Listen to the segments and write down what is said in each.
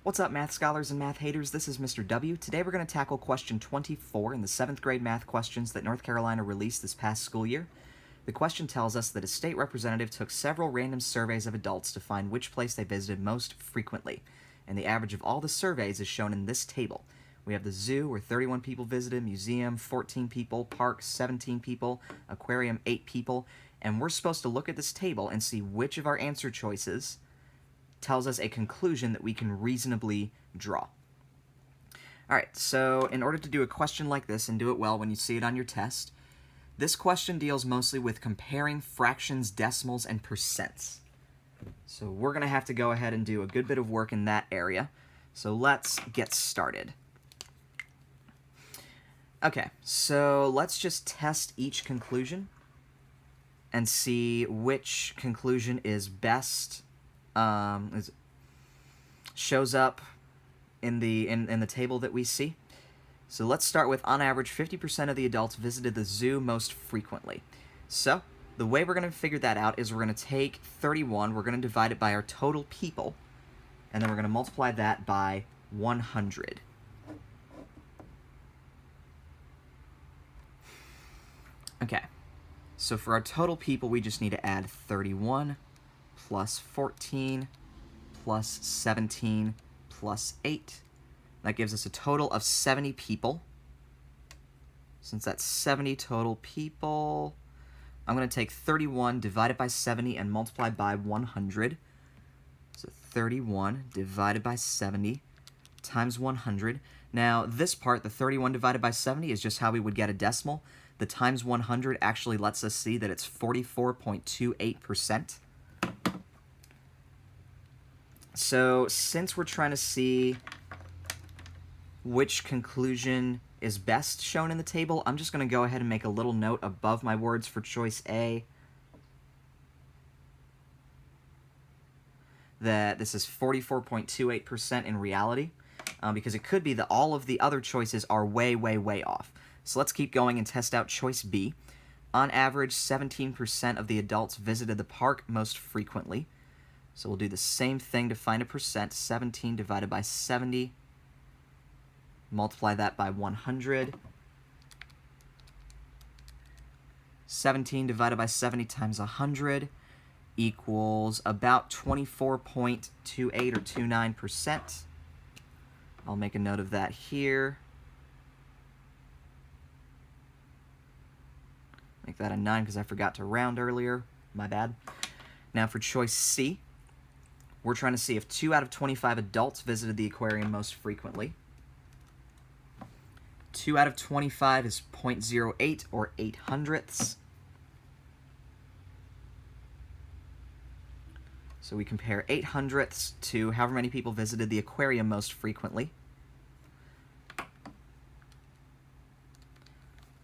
What's up, math scholars and math haters? This is Mr. W. Today we're going to tackle question 24 in the 7th grade math questions that North Carolina released this past school year. The question tells us that a state representative took several random surveys of adults to find which place they visited most frequently, and the average of all the surveys is shown in this table. We have the zoo, where 31 people visited, museum, 14 people, park, 17 people, aquarium, 8 people, and we're supposed to look at this table and see which of our answer choices tells us a conclusion that we can reasonably draw. Alright, so in order to do a question like this and do it well when you see it on your test, this question deals mostly with comparing fractions, decimals, and percents. So we're going to have to go ahead and do a good bit of work in that area. So let's get started. Okay, so let's just test each conclusion and see which conclusion is best. Shows up in the table that we see. So let's start with, on average, 50% of the adults visited the zoo most frequently. So the way we're going to figure that out is we're going to take 31, we're going to divide it by our total people, and then we're going to multiply that by 100. Okay, so for our total people, we just need to add 31 plus 14 plus 17 plus 8. That gives us a total of 70 people. Since that's 70 total people, I'm going to take 31 divided by 70 and multiply by 100. So 31 divided by 70 times 100. Now this part, the 31 divided by 70, is just how we would get a decimal. The times 100 actually lets us see that it's 44.28%. So since we're trying to see which conclusion is best shown in the table, I'm just going to go ahead and make a little note above my words for choice A that this is 44.28% in reality, because it could be that all of the other choices are way, way, way off. So let's keep going and test out choice B. On average, 17% of the adults visited the park most frequently. So we'll do the same thing to find a percent. 17 divided by 70. Multiply that by 100. 17 divided by 70 times 100 equals about 24.28 or 29%. I'll make a note of that here. Make that a 9 because I forgot to round earlier. My bad. Now for choice C, we're trying to see if 2 out of 25 adults visited the aquarium most frequently. 2 out of 25 is 0.08 or 8 hundredths. So we compare 8 hundredths to however many people visited the aquarium most frequently.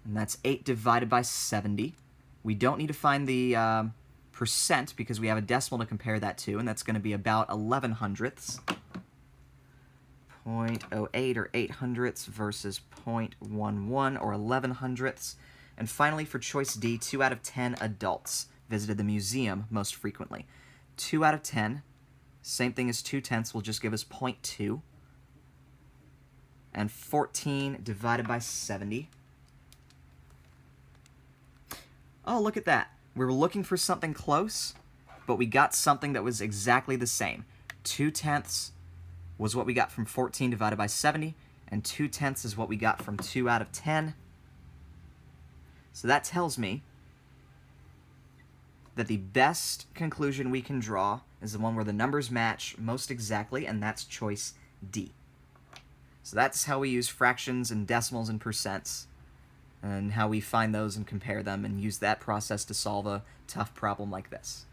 And that's 8 divided by 70. We don't need to find the percent because we have a decimal to compare that to, and that's going to be about 11 hundredths. 0.08 or 8 hundredths versus 0.11 or 11 hundredths. And finally, for choice D, 2 out of 10 adults visited the museum most frequently. 2 out of 10, same thing as 2/10, will just give us 0.2. And 14 divided by 70. Oh, look at that. We were looking for something close, but we got something that was exactly the same. 2/10 was what we got from 14 divided by 70, and 2/10 is what we got from 2 out of 10. So that tells me that the best conclusion we can draw is the one where the numbers match most exactly, and that's choice D. So that's how we use fractions and decimals and percents, and how we find those and compare them and use that process to solve a tough problem like this.